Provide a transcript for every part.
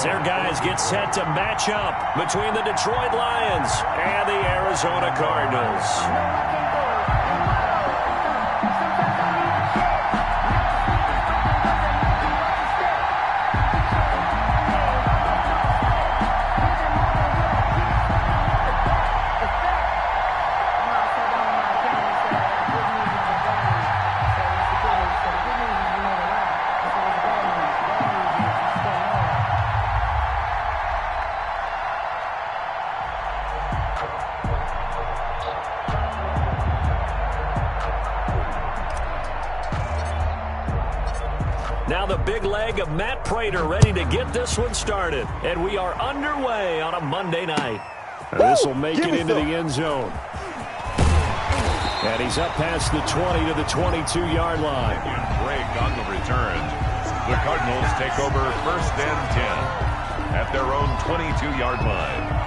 Their guys get set to match up between the Detroit Lions and the Arizona Cardinals. Now the big leg of Matt Prater ready to get this one started. And we are underway on a Monday night. This will make it into the end zone. And he's up past the 20 to the 22-yard line. Break on the return. The Cardinals take over 1st and 10 at their own 22-yard line.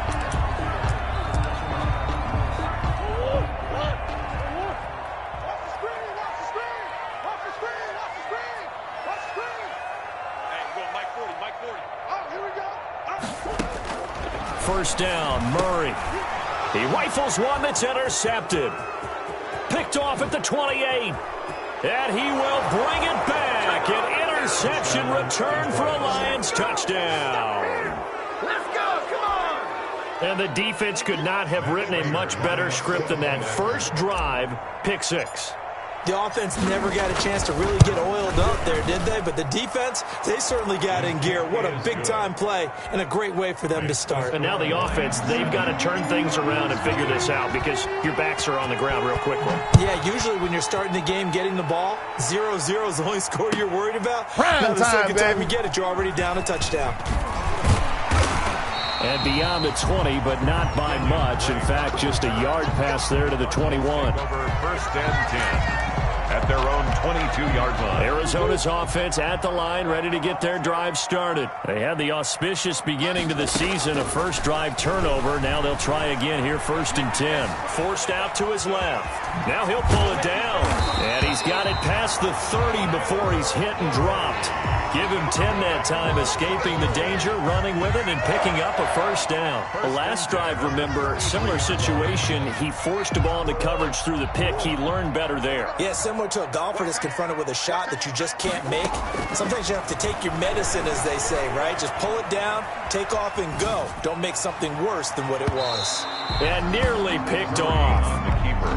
First down, Murray. He rifles one that's intercepted. Picked off at the 28. And he will bring it back. An interception return for a Lions touchdown. Let's go, come on! And the defense could not have written a much better script than that first drive, pick six. The offense never got a chance to really get oiled up there, did they? But the defense, they certainly got in gear. What a big-time play and a great way for them to start. And now the offense, they've got to turn things around and figure this out because your backs are on the ground real quickly. Yeah, usually when you're starting the game getting the ball, 0-0 is the only score you're worried about. Prime the second time, time you get it, you're already down a touchdown. And beyond the 20, but not by much. In fact, just a yard pass there to the 21. Over 1st and 10. At their own 22-yard line. Arizona's offense at the line, ready to get their drive started. They had the auspicious beginning to the season, a first drive turnover. Now they'll try again here, 1st and 10. Forced out to his left. Now he'll pull it down. And he's got it past the 30 before he's hit and dropped. Give him 10 that time, escaping the danger, running with it, and picking up a first down. The last drive, remember, similar situation. He forced the ball into coverage through the pick. He learned better there. Yeah, similar to a golfer that's confronted with a shot that you just can't make. Sometimes you have to take your medicine, as they say, right? Just pull it down, take off, and go. Don't make something worse than what it was. And nearly picked off.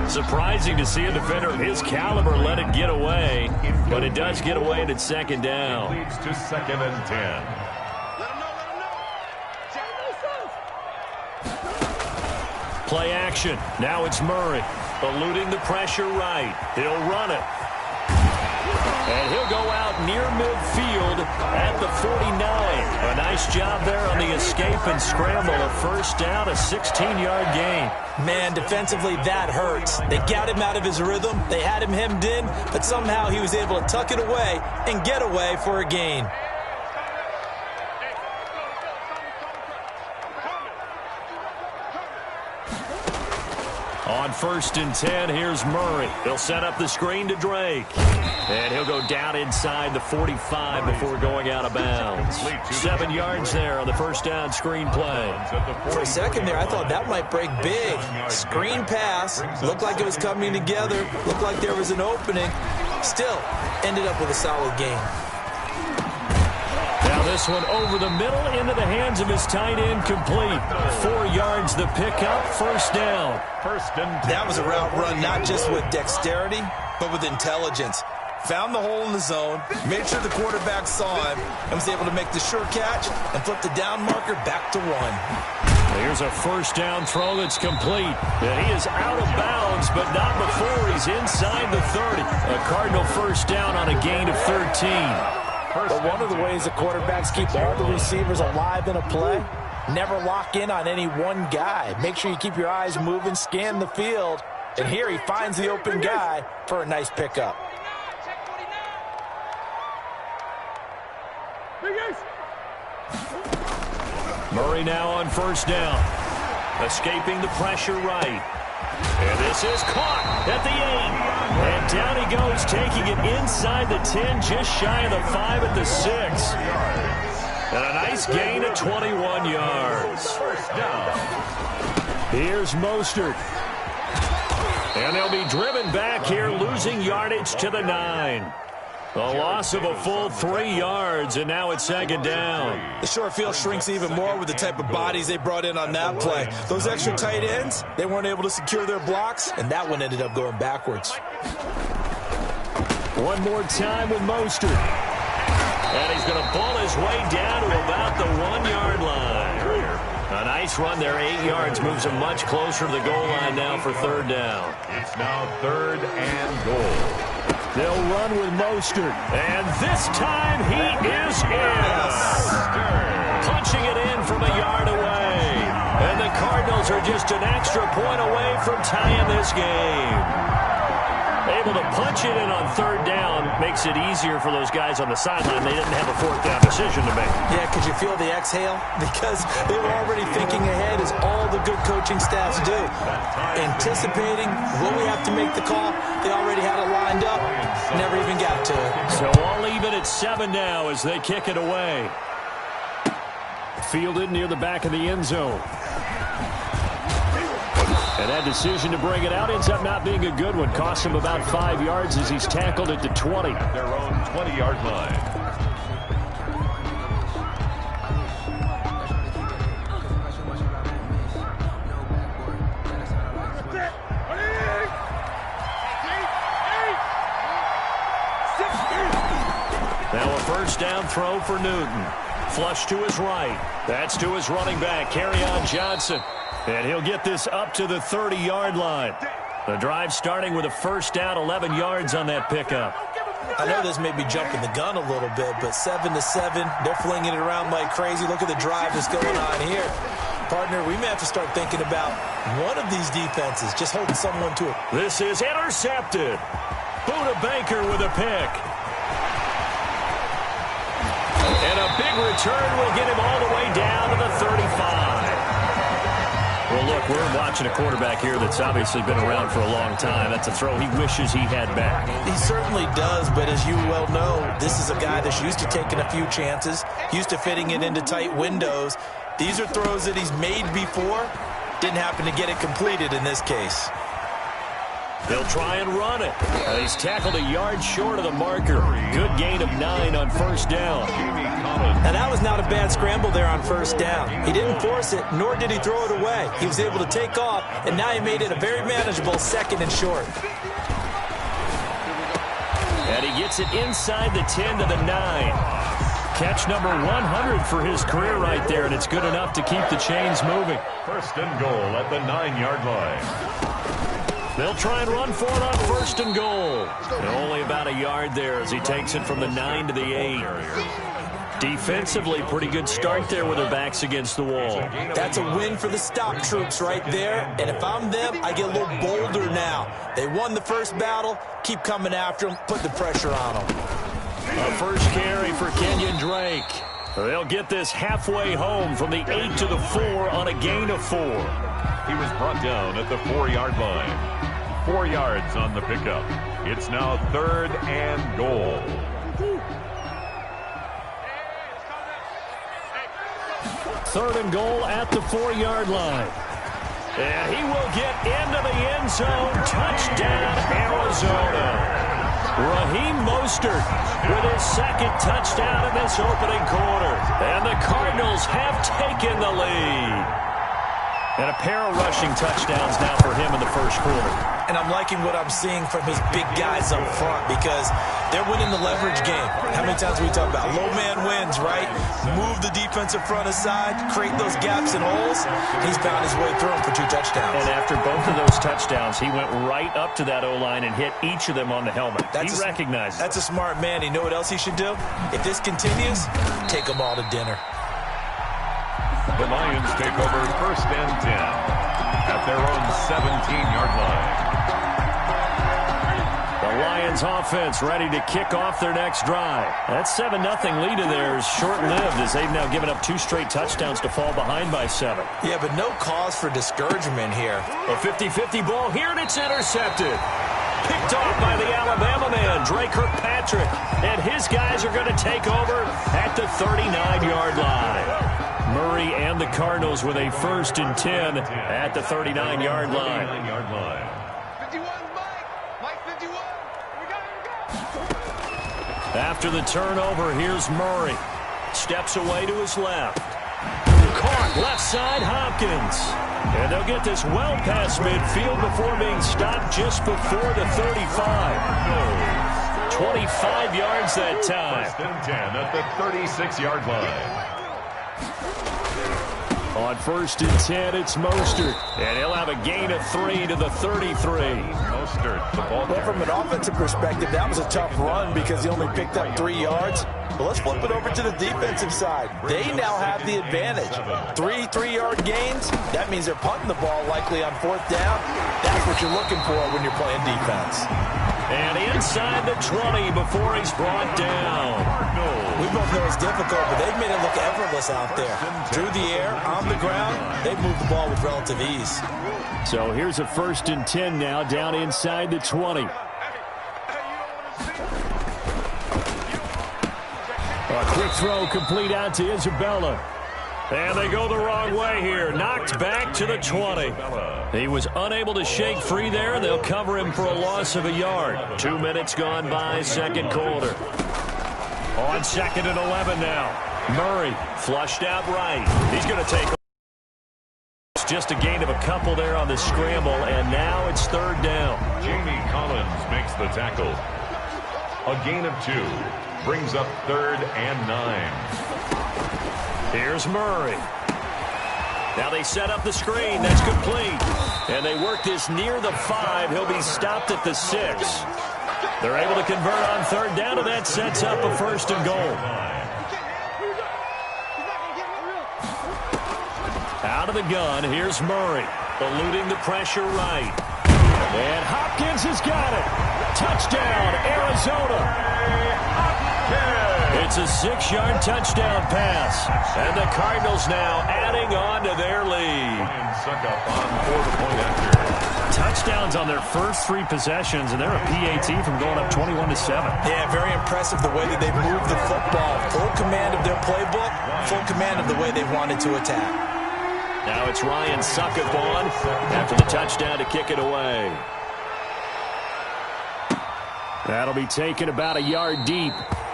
Surprising to see a defender of his caliber let it get away, but it does get away and it's second down. Leads to 2nd and 10. Play action. Now it's Murray. Eluding the pressure right. He'll run it. And he'll go out near midfield at the 49. A nice job there on the escape and scramble. A first down, a 16-yard gain. Man, defensively, that hurts. They got him out of his rhythm. They had him hemmed in, but somehow he was able to tuck it away and get away for a gain. On 1st and 10, here's Murray. He'll set up the screen to Drake. And he'll go down inside the 45 before going out of bounds. 7 yards there on the first down screen play. For a second there, I thought that might break big. Screen pass. Looked like it was coming together. Looked like there was an opening. Still, ended up with a solid gain. Now this one over the middle into the hands of his tight end, complete. 4 yards the pickup, first down. 1st and 10. That was a route run not just with dexterity, but with intelligence. Found the hole in the zone, made sure the quarterback saw him, and was able to make the sure catch and flip the down marker back to 1. Here's a first down throw that's complete. And he is out of bounds, but not before he's inside the 30. A Cardinal first down on a gain of 13. But one of the ways the quarterbacks keep all the receivers alive in a play, never lock in on any one guy. Make sure you keep your eyes moving, scan the field. And here he finds the open guy for a nice pickup. Murray now on first down. Escaping the pressure right. And this is caught at the 8. And down he goes, taking it inside the 10, just shy of the 5 at the 6. And a nice gain of 21 yards. First down. Here's Mostert. And they'll be driven back here, losing yardage to the 9. A loss of a full 3 yards, and now it's second down. The short field shrinks even more with the type of bodies they brought in on that play. Those extra tight ends, they weren't able to secure their blocks, and that one ended up going backwards. One more time with Mostert. And he's going to pull his way down to about the 1-yard line. A nice run there, 8 yards, moves him much closer to the goal line now for third down. It's now 3rd and goal. They'll run with Mostert. And this time he is in. Punching it in from a yard away. And the Cardinals are just an extra point away from tying this game. Able to punch it in on third down makes it easier for those guys on the sideline. They didn't have a fourth down decision to make. Yeah, could you feel the exhale? Because they were already thinking ahead, as all the good coaching staffs do. Anticipating, will we have to make the call? They already had it lined up. Never even got to it. So all even at 7 now as they kick it away. Fielded near the back of the end zone. And that decision to bring it out ends up not being a good one. Cost him about 5 yards as he's tackled at the 20. Their own 20-yard line. Now a first down throw for Newton. Flush to his right. That's to his running back, Kerryon Johnson. And he'll get this up to the 30-yard line. The drive starting with a first down, 11 yards on that pickup. I know this may be jumping the gun a little bit, but 7-7, they're flinging it around like crazy. Look at the drive that's going on here. Partner, we may have to start thinking about one of these defenses, just holding someone to it. This is intercepted. Buda Baker with a pick. And a big return will get him all the way down to the 35. Well, look, we're watching a quarterback here that's obviously been around for a long time. That's a throw he wishes he had back. He certainly does, but as you well know, this is a guy that's used to taking a few chances, used to fitting it into tight windows. These are throws that he's made before. Didn't happen to get it completed in this case. They'll try and run it. He's tackled a yard short of the marker. Good gain of 9 on first down. And that was not a bad scramble there on first down. He didn't force it, nor did he throw it away. He was able to take off, and now he made it a very manageable 2nd and short. And he gets it inside the 10 to the 9. Catch number 100 for his career right there, and it's good enough to keep the chains moving. First and goal at the 9-yard line. They'll try and run for it on first and goal. And only about a yard there as he takes it from the 9 to the 8. Defensively, pretty good start there with their backs against the wall. That's a win for the stop troops right there. And if I'm them, I get a little bolder now. They won the first battle. Keep coming after them. Put the pressure on them. A first carry for Kenyon Drake. They'll get this halfway home from the 8 to the 4 on a gain of 4. He was brought down at the 4-yard line. 4 yards on the pickup. It's now 3rd and goal. Third and goal at the 4-yard line. And he will get into the end zone. Touchdown, Arizona. Raheem Mostert with his 2nd touchdown in this opening quarter. And the Cardinals have taken the lead. And a pair of rushing touchdowns now for him in the first quarter. And I'm liking what I'm seeing from his big guys up front because they're winning the leverage game. How many times we talk about low man wins, right? Move the defensive front aside, create those gaps and holes. He's found his way through them for 2 touchdowns. And after both of those touchdowns, he went right up to that O-line and hit each of them on the helmet. He recognized it. That's a smart man. You know what else he should do? If this continues, take them all to dinner. The Lions take over first and 10 at their own 17-yard line. The Lions offense ready to kick off their next drive. That 7-0 lead of theirs short-lived as they've now given up 2 straight touchdowns to fall behind by 7. Yeah, but no cause for discouragement here. A 50-50 ball here, and it's intercepted. picked off by the Alabama man, Dre Kirkpatrick. And his guys are going to take over at the 39-yard line. Murray and the Cardinals with a 1st and 10 at the 39-yard line. 51, Mike 51. After the turnover, here's Murray. Steps away to his left. Caught left side, Hopkins. And they'll get this well past midfield before being stopped just before the 35. 25 yards that time. 1st and 10 at the 36-yard line. On 1st and 10, it's Mostert. And he'll have a gain of 3 to the 33. Mostert, the ball Well, from an offensive perspective, that was a tough run because he only picked up 3 yards. But let's flip it over to the defensive side. They now have the advantage. 3 3-yard gains. That means they're punting the ball likely on 4th down. That's what you're looking for when you're playing defense. And inside the 20 before he's brought down. We both know it's difficult, but they've made it look effortless out there. Through the air, on the ground, they've moved the ball with relative ease. So here's a 1st and 10 now, down inside the 20. A quick throw complete out to Isabella. And they go the wrong way here. Knocked back to the 20. He was unable to shake free there. They'll cover him for a loss of a yard. 2 minutes gone by, 2nd quarter. On 2nd and 11 now. Murray flushed out right. He's going to take it's just a gain of a couple there on the scramble, and now it's 3rd down. Jamie Collins makes the tackle. A gain of 2. Brings up 3rd and 9. Here's Murray. Now they set up the screen. That's complete. And they work this near the 5. He'll be stopped at the 6. They're able to convert on 3rd down, and that sets up a 1st and goal. Out of the gun, here's Murray. Eluding the pressure right. And Hopkins has got it. Touchdown, Arizona. It's a 6-yard touchdown pass. And the Cardinals now adding on to their lead. Touchdowns on their first 3 possessions, and they're a PAT from going up 21-7. Yeah, very impressive the way that they've moved the football. Full command of their playbook, full command of the way they've wanted to attack. Now it's Ryan Suckup on after the touchdown to kick it away. That'll be taken about a yard deep.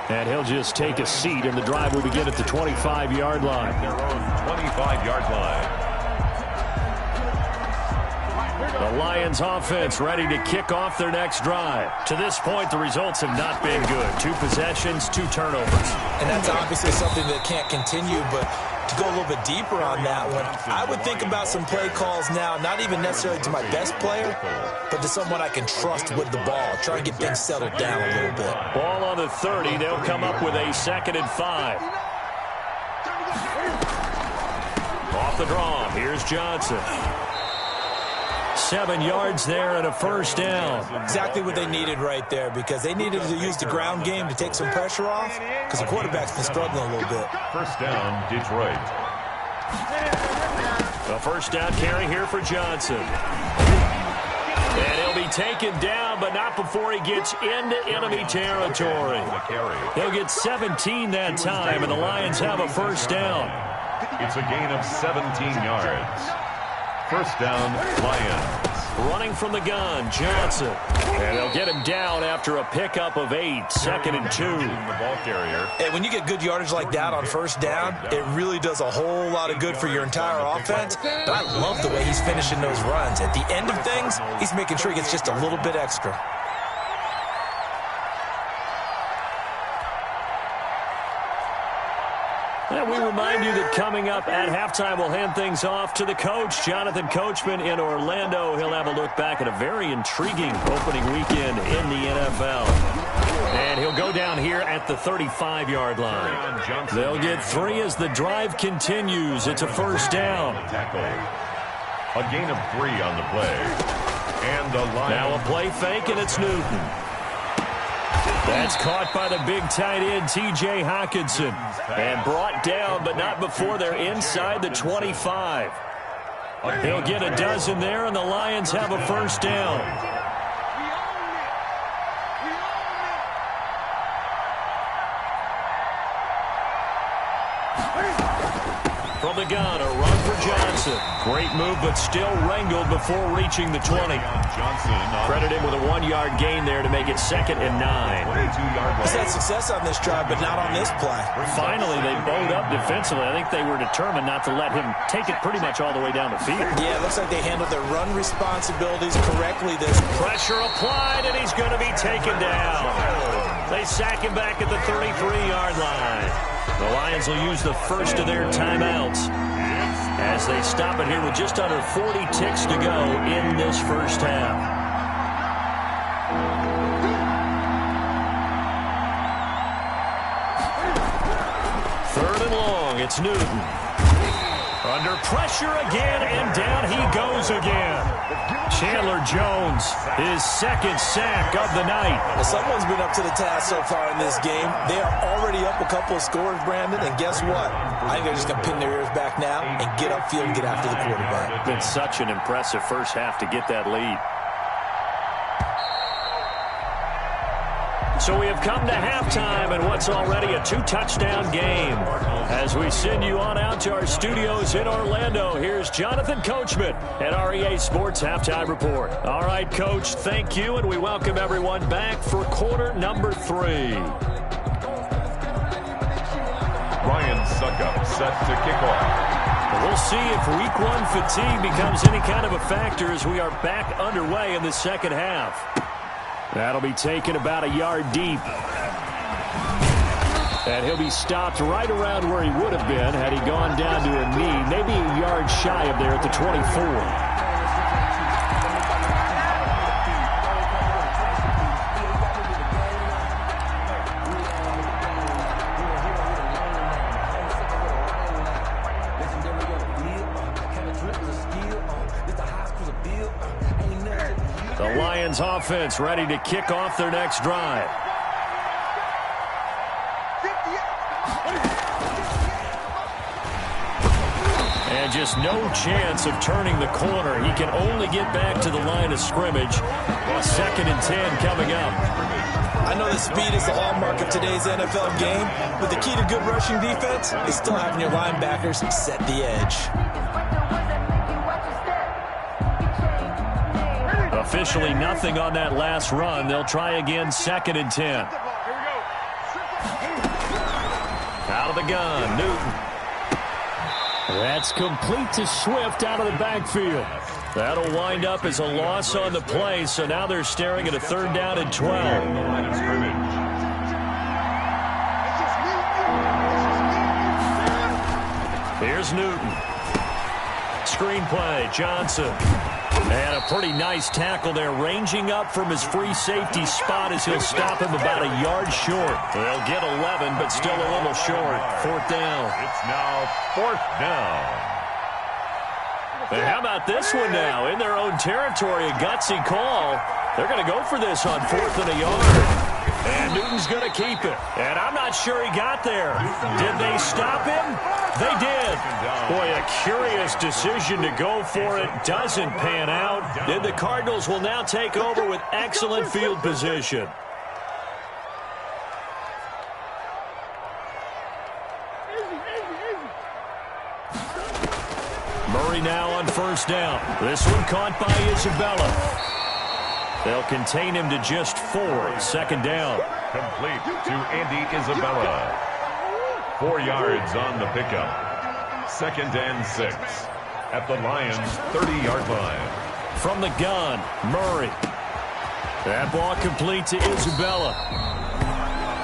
And he'll just take a seat, and the drive will begin at the 25-yard line. Their own 25-yard line. The Lions offense ready to kick off their next drive. To this point, the results have not been good. 2 possessions, 2 turnovers. And that's obviously something that can't continue, but to go a little bit deeper on that one, I would think about some play calls now, not even necessarily to my best player, but to someone I can trust with the ball. Try and get things settled down a little bit. Ball on the 30. They'll come up with a 2nd and 5. Off the draw. Here's Johnson. 7 yards there and a 1st down. Exactly what they needed right there, because they needed to use the ground game to take some pressure off, because the quarterback's been struggling a little bit. 1st down, Detroit. A 1st down carry here for Johnson. And he'll be taken down, but not before he gets into enemy territory. He'll get 17 that time, and the Lions have a 1st down. It's a gain of 17 yards. 1st down, Lions. Running from the gun, Johnson. And they'll get him down after a pickup of 8, 2nd and 2. The ball carrier. Hey, when you get good yardage like that on 1st down, it really does a whole lot of good for your entire offense. But I love the way he's finishing those runs. At the end of things, he's making sure he gets just a little bit extra. And we remind you that coming up at halftime, we'll hand things off to the coach, Jonathan Coachman in Orlando. He'll have a look back at a very intriguing opening weekend in the NFL. And he'll go down here at the 35-yard line. They'll get 3 as the drive continues. It's a 1st down. A gain of 3 on the play. And the line. Now a play fake, and it's Newton. That's caught by the big tight end, T.J. Hockenson. And brought down, but not before they're inside the 25. He'll get a dozen there, and the Lions have a 1st down. the gun, a run for Johnson. Great move, but still wrangled before reaching the 20. Credit him with a 1-yard gain there to make it 2nd and 9. He's had success on this drive, but not on this play. Finally, they bowed up defensively. I think they were determined not to let him take it pretty much all the way down the field. Yeah, it looks like they handled their run responsibilities correctly. This pressure applied, and he's going to be taken down. They sack him back at the 33-yard line. The Lions will use the first of their timeouts as they stop it here with just under 40 ticks to go in this first half. Third and long, it's Newton. Under pressure again, and down he goes again. Chandler Jones, his 2nd sack of the night. Well, someone's been up to the task so far in this game. They are already up a couple of scores, Brandon, and guess what? I think they're just going to pin their ears back now and get upfield and get after the quarterback. Been such an impressive first half to get that lead. So we have come to halftime in what's already a 2-touchdown game. As we send you on out to our studios in Orlando, here's Jonathan Coachman at REA Sports Halftime Report. All right, Coach, thank you, and we welcome everyone back for quarter number 3. Ryan Suckup set to kick off. We'll see if week 1 fatigue becomes any kind of a factor as we are back underway in the second half. That'll be taken about a yard deep. And he'll be stopped right around where he would have been had he gone down to a knee, maybe a yard shy of there at the 24. The Lions offense ready to kick off their next drive. And just no chance of turning the corner. He can only get back to the line of scrimmage. 2nd and 10 coming up. I know that speed is the hallmark of today's NFL game, but the key to good rushing defense is still having your linebackers set the edge. Officially nothing on that last run. They'll try again, 2nd and 10. Out of the gun, Newton. That's complete to Swift out of the backfield. That'll wind up as a loss on the play, so now they're staring at a 3rd down and 12. Here's Newton. Screen play, Johnson. And a pretty nice tackle there, ranging up from his free safety spot as he'll stop him about a yard short. They'll get 11, but still a little short. 4th down. It's now 4th down. And how about this one now? In their own territory, a gutsy call. They're going to go for this on 4th and a yard. And Newton's going to keep it. And I'm not sure he got there. Did they stop him? They did. Boy, a curious decision to go for it. Doesn't pan out. Then the Cardinals will now take over with excellent field position. Murray now on 1st down. This one caught by Isabella. They'll contain him to just 4. 2nd down. Complete to Andy Isabella. 4 yards on the pickup. 2nd and 6 at the Lions' 30-yard line. From the gun, Murray. That ball complete to Isabella.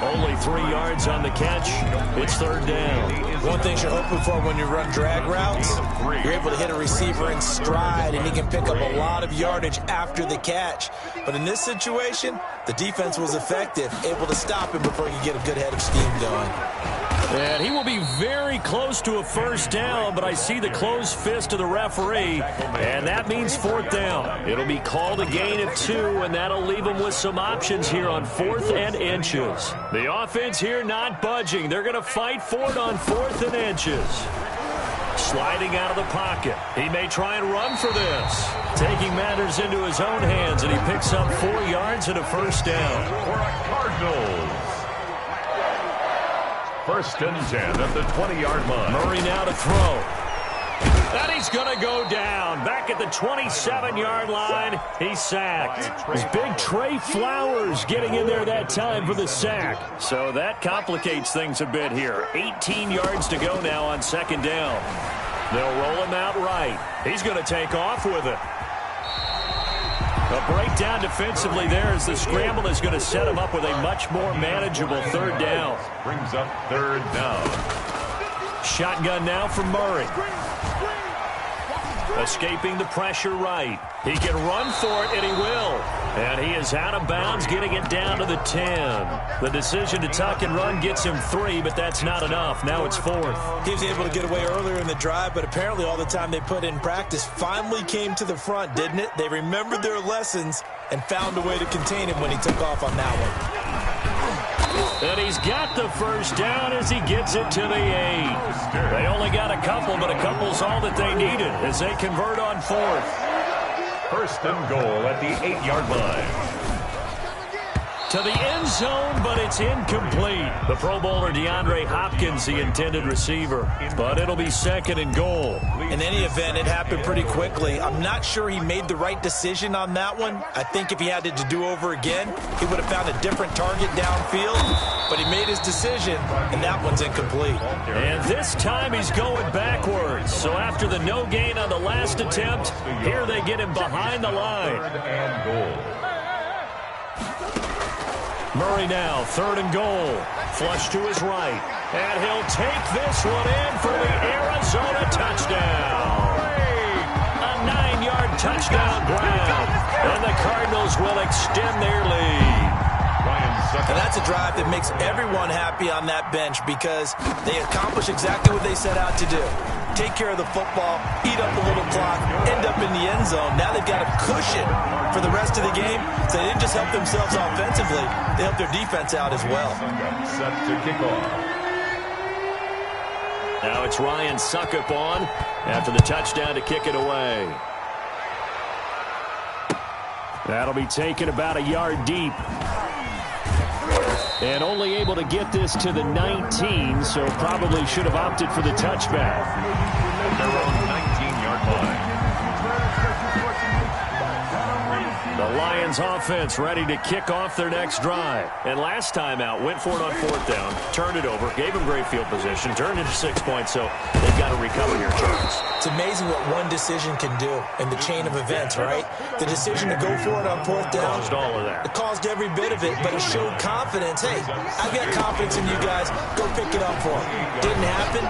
Only 3 yards on the catch. It's 3rd down. One thing you're hoping for when you run drag routes, you're able to hit a receiver in stride, and he can pick up a lot of yardage after the catch. But in this situation, the defense was effective, able to stop him before he could get a good head of steam going. And he will be very close to a 1st down, but I see the closed fist of the referee, and that means 4th down. It'll be called a gain of 2, and that'll leave them with some options here on 4th and inches. The offense here not budging. They're going to fight for it on 4th and inches. Sliding out of the pocket. He may try and run for this. Taking matters into his own hands, and he picks up 4 yards and a 1st down. For a Cardinals. 1st and 10 at the 20-yard line. Murray now to throw. And he's going to go down. Back at the 27-yard line, he's sacked. It was big Trey Flowers getting in there that time for the sack. So that complicates things a bit here. 18 yards to go now on second down. They'll roll him out right. He's going to take off with it. A breakdown defensively there as the scramble is going to set him up with a much more manageable third down. Brings up third down. Shotgun now from Murray. Escaping the pressure right. He can run for it, and he will. And he is out of bounds, getting it down to the 10. The decision to tuck and run gets him 3, but that's not enough. Now it's 4th. He was able to get away earlier in the drive, but apparently all the time they put in practice finally came to the front, didn't it? They remembered their lessons and found a way to contain him when he took off on that one. And he's got the first down as he gets it to the 8. They only got a couple, but a couple's all that they needed as they convert on 4th. First and goal at the 8-yard line. To the end zone, but it's incomplete. The Pro Bowler DeAndre Hopkins, the intended receiver. But it'll be second and goal. In any event, it happened pretty quickly. I'm not sure he made the right decision on that one. I think if he had to do over again, he would have found a different target downfield. But he made his decision, and that one's incomplete. And this time he's going backwards. So after the no gain on the last attempt, here they get him behind the line. Third and goal. Murray now, third and goal. Flush to his right. And he'll take this one in for the Arizona touchdown. A 9-yard touchdown grab. And the Cardinals will extend their lead. And that's a drive that makes everyone happy on that bench because they accomplish exactly what they set out to do. Take care of the football, eat up a little clock, end up in the end zone. Now they've got a cushion for the rest of the game. So they didn't just help themselves offensively, they helped their defense out as well. Set to kick off. Now it's Ryan Suckup on after the touchdown to kick it away. That'll be taken about a yard deep. And only able to get this to the 19, so probably should have opted for the touchback. Their own 19-yard line. The Lions offense ready to kick off their next drive. And last time out, went for it on fourth down, turned it over, gave them great field position, turned into 6 points, so they've got to recover here, Charles. It's amazing what one decision can do in the chain of events, right? The decision to go for it on fourth down. Caused all of that. It caused every bit of it, but it showed confidence. Hey, I've got confidence in you guys. Go pick it up for them. Didn't happen.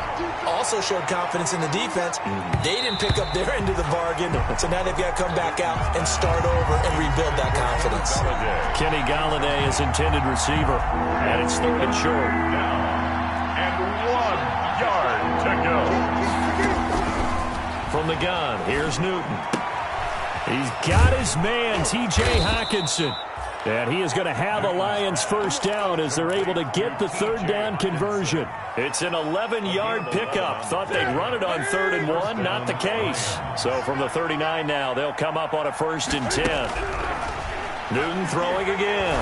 Also showed confidence in the defense. They didn't pick up their end of the bargain, so now they've got to come back out and start over and rebuild that confidence. Kenny Galladay is intended receiver, and it's third and short. And 1 yard to go. From the gun, here's Newton. He's got his man, T.J. Hockenson. And he is going to have a Lions first down as they're able to get the third down conversion. It's an 11-yard pickup. Thought they'd run it on 3rd and 1. Not the case. So from the 39 now, they'll come up on a 1st and 10. Newton throwing again.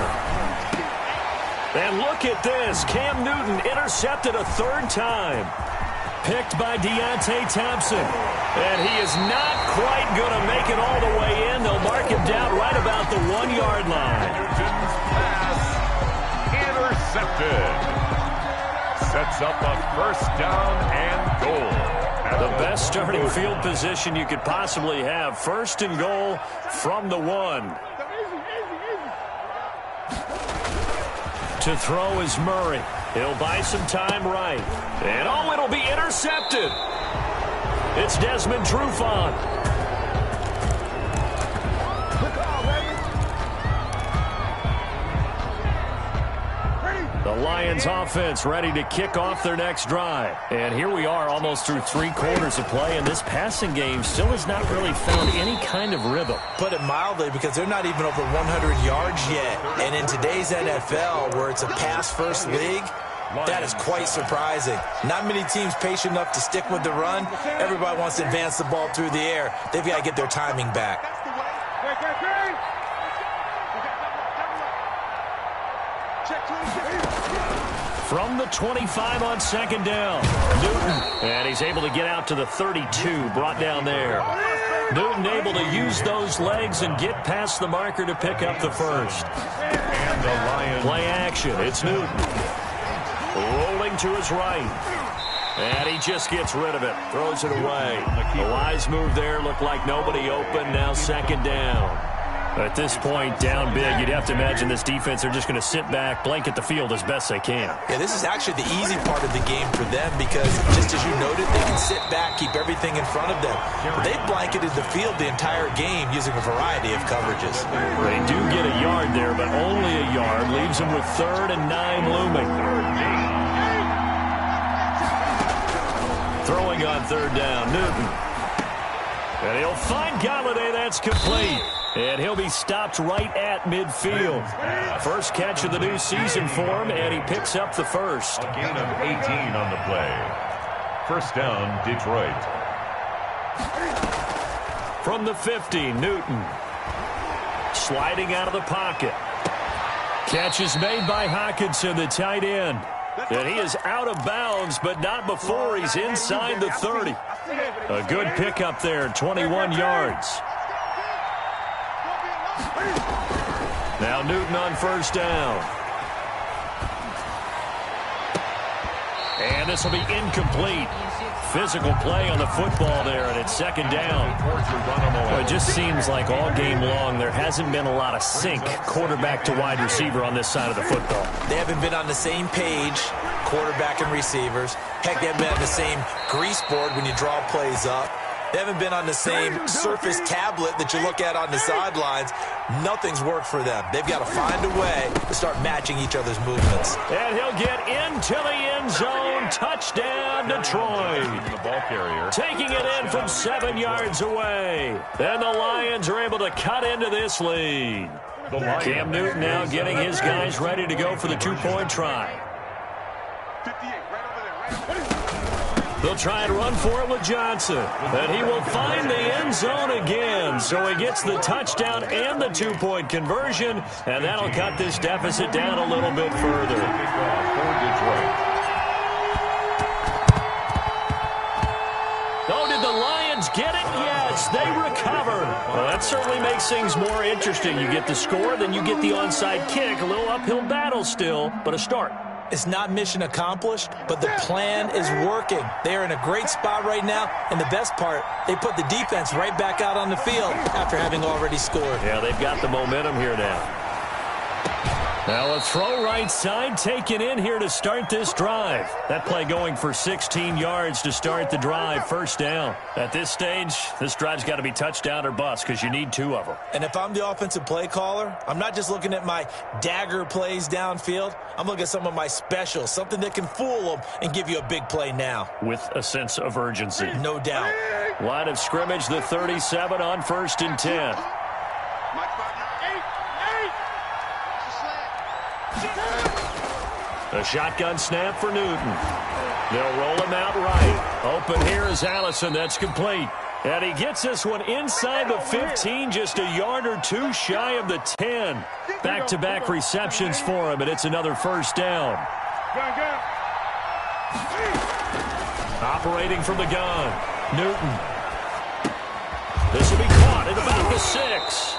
And look at this. Cam Newton intercepted a 3rd time. Picked by Deontay Thompson. And he is not quite going to make it all the way in. They'll mark him down right about the 1-yard line. Newton's pass intercepted. Sets up a first down and goal. The best starting field position you could possibly have. 1st and goal from the 1. To throw is Murray. He'll buy some time right. And oh, it'll be intercepted. It's Desmond Trufant. The Lions offense ready to kick off their next drive. And here we are almost through 3 quarters of play, and this passing game still has not really found any kind of rhythm. Put it mildly, because they're not even over 100 yards yet. And in today's NFL, where it's a pass-first league, that is quite surprising. Not many teams patient enough to stick with the run. Everybody wants to advance the ball through the air. They've got to get their timing back. From the 25 on second down. Newton, and he's able to get out to the 32, brought down there. Newton able to use those legs and get past the marker to pick up the first. And the Lions. Play action. It's Newton. Rolling to his right. And he just gets rid of it. Throws it away. The wise move there. Looked like nobody open. Now second down. At this point, down big, you'd have to imagine this defense are just going to sit back, blanket the field as best they can. Yeah, this is actually the easy part of the game for them because, just as you noted, they can sit back, keep everything in front of them. They've blanketed the field the entire game using a variety of coverages. They do get a yard there, but only a yard. Leaves them with 3rd and 9 looming. Throwing on 3rd down, Newton. And he'll find Galladay. That's complete. And he'll be stopped right at midfield. First catch of the new season for him, and he picks up the first. A gain of 18 on the play. First down, Detroit. From the 50, Newton. Sliding out of the pocket. Catch is made by Hawkinson, the tight end. And he is out of bounds, but not before he's inside the 30. A good pickup there, 21 yards. Now Newton on first down. And this will be incomplete. Physical play on the football there, and it's second down. Well, it just seems like all game long there hasn't been a lot of sync quarterback to wide receiver on this side of the football. They haven't been on the same page, quarterback and receivers. Heck, they haven't been on the same grease board when you draw plays up. They haven't been on the same surface tablet that you look at on the sidelines. Nothing's worked for them. They've got to find a way to start matching each other's movements. And he'll get into the end zone. Touchdown, Detroit. The ball carrier. Taking it in from 7 yards away. And the Lions are able to cut into this lead. Cam Newton now getting his guys ready to go for the two-point try. 58, right over there. They'll try and run for it with Johnson. And he will find the end zone again. So he gets the touchdown and the two-point conversion. And that'll cut this deficit down a little bit further. Oh, did the Lions get it? Yes, they recovered. Well, that certainly makes things more interesting. You get the score, then you get the onside kick. A little uphill battle still, but a start. It's not mission accomplished, but the plan is working. They are in a great spot right now, and the best part, they put the defense right back out on the field after having already scored. Yeah, they've got the momentum here now. Now a throw right side taken in here to start this drive. That play going for 16 yards to start the drive. First down. At this stage, this drive's got to be touchdown or bust because you need 2 of them. And if I'm the offensive play caller, I'm not just looking at my dagger plays downfield. I'm looking at some of my specials, something that can fool them and give you a big play now. With a sense of urgency. No doubt. Line of scrimmage, the 37 on 1st and 10. A shotgun snap for Newton. They'll roll him out right. Open here is Allison. That's complete. And he gets this one inside the 15, just a yard or 2 shy of the 10. Back-to-back receptions for him, and it's another first down. Operating from the gun, Newton. This will be caught at about the 6.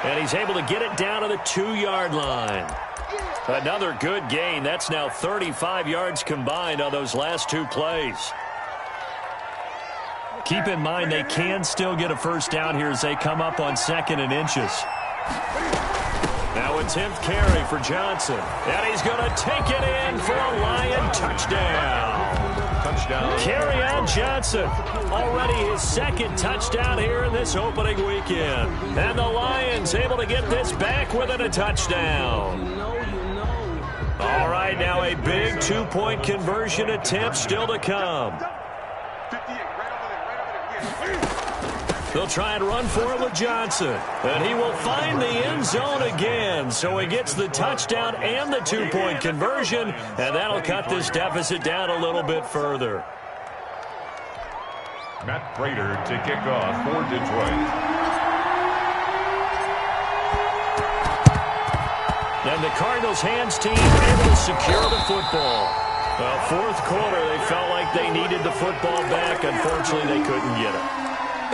And he's able to get it down to the 2-yard line. Another good gain. That's now 35 yards combined on those last 2 plays. Keep in mind they can still get a first down here as they come up on 2nd and inches. Now a 10th carry for Johnson. And he's going to take it in for a Lion touchdown. Carry on Johnson. Already his 2nd touchdown here in this opening weekend. And the Lions able to get this back within a touchdown. All right, now a big 2-point conversion attempt still to come. They'll try and run for it with Johnson. And he will find the end zone again. So he gets the touchdown and the 2-point conversion. And that'll cut this deficit down a little bit further. Matt Prater to kick off for Detroit. And the Cardinals' hands team able to secure the football. Well, fourth quarter, they felt like they needed the football back. Unfortunately, they couldn't get it.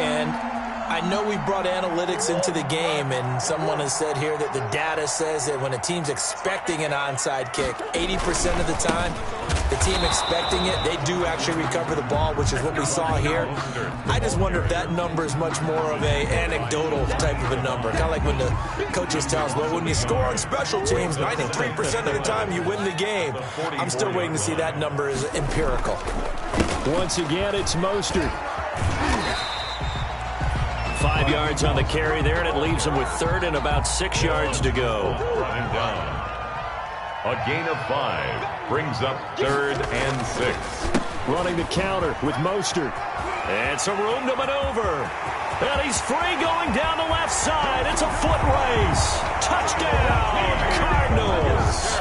And I know we brought analytics into the game, and someone has said here that the data says that when a team's expecting an onside kick, 80% of the time, the team expecting it, they do actually recover the ball, which is what we saw here. I just wonder if that number is much more of a anecdotal type of a number. Kind of like when the coaches tell us, well, when you score on special teams, 93% of the time you win the game. I'm still waiting to see that number is empirical. Once again, it's Mostert. 5 yards on the carry there, and it leaves him with third and about 6 yards to go. Running down. A gain of 5 brings up 3rd and 6. Running the counter with Mostert. And some room to maneuver. And he's free going down the left side. It's a foot race. Touchdown, Cardinals.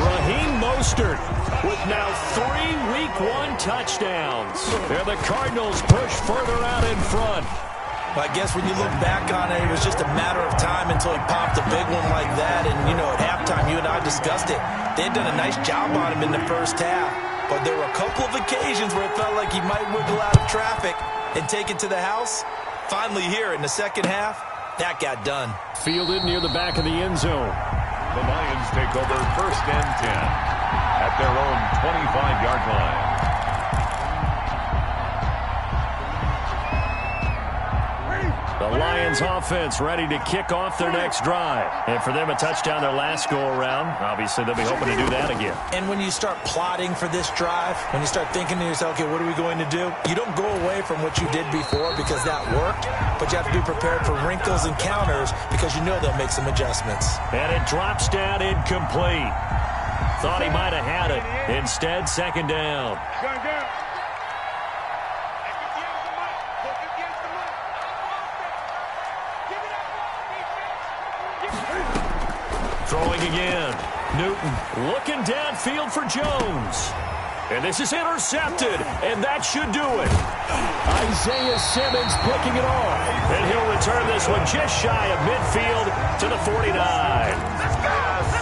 Raheem Mostert with now 3 Week 1 touchdowns. And the Cardinals push further out in front. I guess when you look back on it, it was just a matter of time until he popped a big one like that. And, you know, at halftime, you and I discussed it. They had done a nice job on him in the first half. But there were a couple of occasions where it felt like he might wiggle out of traffic and take it to the house. Finally here in the second half, that got done. Fielded near the back of the end zone. The Lions take over 1st and 10 at their own 25-yard line. The Lions offense ready to kick off their next drive. And for them, a touchdown their last go-around. Obviously, they'll be hoping to do that again. And when you start plotting for this drive, when you start thinking to yourself, okay, what are we going to do? You don't go away from what you did before because that worked, but you have to be prepared for wrinkles and counters because you know they'll make some adjustments. And it drops down incomplete. Thought he might have had it. Instead, second down. Throwing again. Newton looking downfield for Jones. And this is intercepted, and that should do it. Isaiah Simmons picking it off. And he'll return this one just shy of midfield to the 49.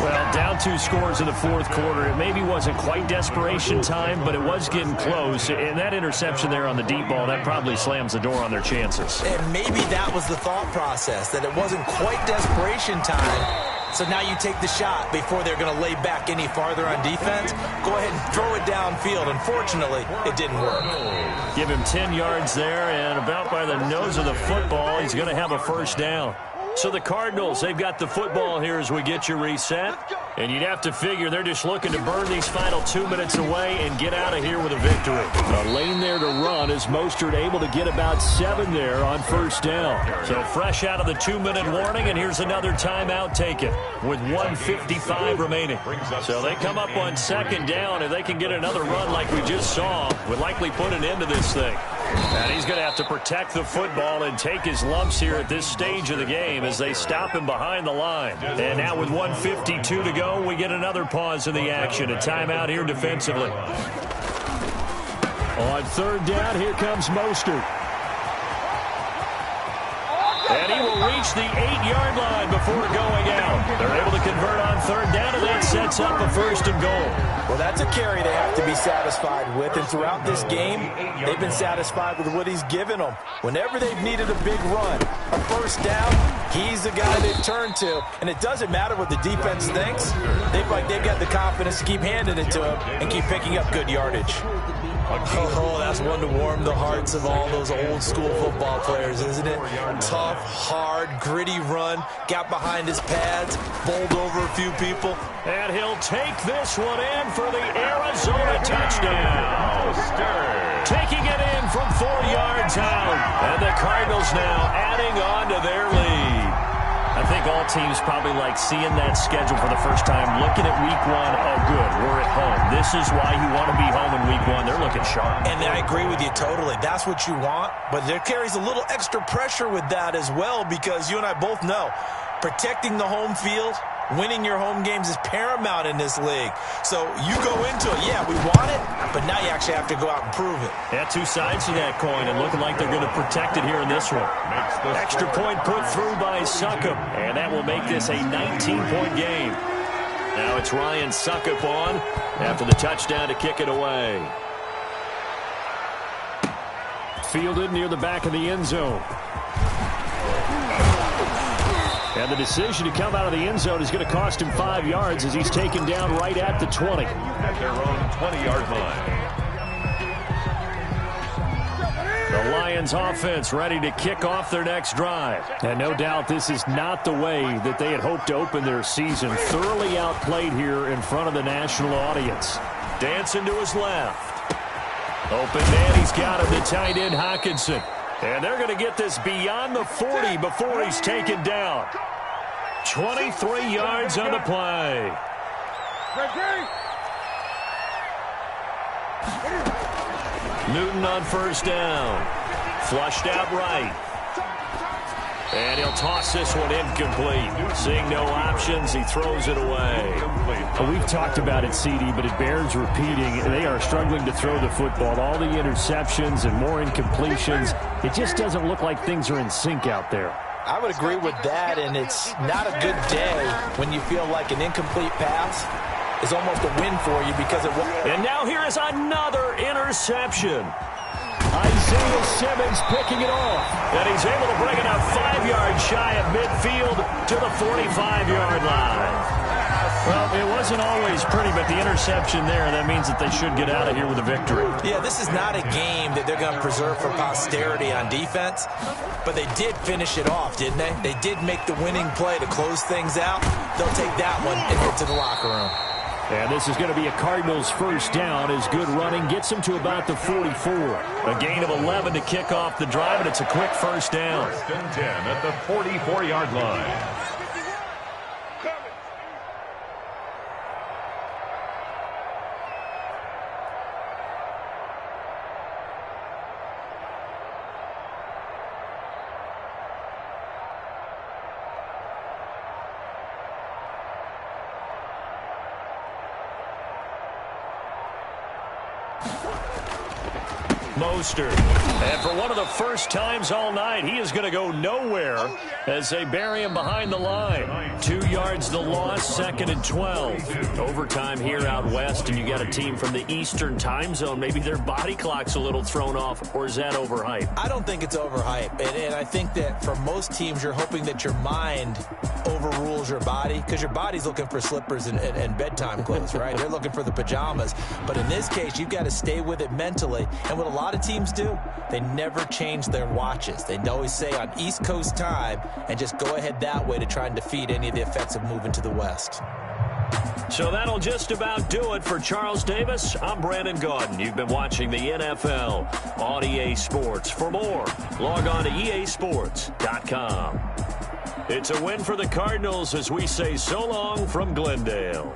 Well, down 2 scores in the fourth quarter. It maybe wasn't quite desperation time, but it was getting close. And that interception there on the deep ball, that probably slams the door on their chances. And maybe that was the thought process, that it wasn't quite desperation time. So now you take the shot before they're going to lay back any farther on defense. Go ahead and throw it downfield. Unfortunately, it didn't work. Give him 10 yards there, and about by the nose of the football, he's going to have a first down. So the Cardinals, they've got the football here as we get you reset. And you'd have to figure they're just looking to burn these final 2 minutes away and get out of here with a victory. A lane there to run as Mostert able to get about 7 there on first down. So fresh out of the 2-minute warning, and here's another timeout taken with 1:55 remaining. So they come up on second down. If they can get another run like we just saw, would likely put an end to this thing. And he's going to have to protect the football and take his lumps here at this stage of the game as they stop him behind the line. And now with 1:52 to go, we get another pause in the action. A timeout here defensively. On third down, here comes Mostert. And he will reach the 8-yard line before going out. They're able to convert on third down, and that sets up a first and goal. Well, that's a carry they have to be satisfied with. And throughout this game, they've been satisfied with what he's given them. Whenever they've needed a big run, a first down, he's the guy they turn to. And it doesn't matter what the defense thinks. They've got the confidence to keep handing it to him and keep picking up good yardage. Oh, that's one to warm the hearts of all those old school football players, isn't it? Tough, hard, gritty run, got behind his pads, bowled over a few people. And he'll take this one in for the Arizona touchdown. Taking it in from 4 yards out. And the Cardinals now adding on to their lead. I think all teams probably like seeing that schedule for the first time, looking at week 1. Oh, good, we're at home. This is why you want to be home in week 1. They're looking sharp. And I agree with you totally. That's what you want. But there carries a little extra pressure with that as well because you and I both know protecting the home field Winning your home games is paramount in this league. So you go into it, yeah, we want it, but now you actually have to go out and prove it. Yeah, two sides to that coin, and looking like they're going to protect it here in this one. Extra point put through by Succop, and that will make this a 19-point game. Now it's Ryan Succop on after the touchdown to kick it away. Fielded near the back of the end zone. And the decision to come out of the end zone is going to cost him 5 yards as he's taken down right at the 20. At their own 20-yard line. The Lions offense ready to kick off their next drive. And no doubt this is not the way that they had hoped to open their season. Thoroughly outplayed here in front of the national audience. Dancing to his left. Open man, he's got him, the tight end Hockenson. And they're going to get this beyond the 40 before he's taken down. 23 yards on the play. Newton on first down. Flushed out right. And he'll toss this one incomplete. Seeing no options, he throws it away. Well, we've talked about it, CD, but it bears repeating. They are struggling to throw the football. All the interceptions and more incompletions. It just doesn't look like things are in sync out there. I would agree with that, and it's not a good day when you feel like an incomplete pass is almost a win for you because it won't. And now here is another interception. Isaiah Simmons picking it off. And he's able to bring it up 5 yards shy of midfield to the 45-yard line. Well, it wasn't always pretty, but the interception there, that means that they should get out of here with a victory. Yeah, this is not a game that they're going to preserve for posterity on defense, but they did finish it off, didn't they? They did make the winning play to close things out. They'll take that one and head to the locker room. And this is going to be a Cardinals first down as good running gets them to about the 44. A gain of 11 to kick off the drive, and it's a quick first down. First and 10 at the 44-yard line. Mostert. And for one of the first times all night, he is going to go nowhere as they bury him behind the line. 2 yards the loss, second and 12. Overtime here out west, and you got a team from the Eastern time zone. Maybe their body clock's a little thrown off, or is that overhyped? I don't think it's overhyped, and I think that for most teams, you're hoping that your mind overrules your body, because your body's looking for slippers and bedtime clothes, right? They're looking for the pajamas. But in this case, you've got to stay with it mentally. And what a lot of teams do, they never change their watches. They always say on East Coast time and just go ahead that way to try and defeat any of the effects of moving to the West. So that'll just about do it for Charles Davis. I'm Brandon Gaudin. You've been watching the NFL on EA Sports. For more, log on to easports.com. It's a win for the Cardinals as we say so long from Glendale.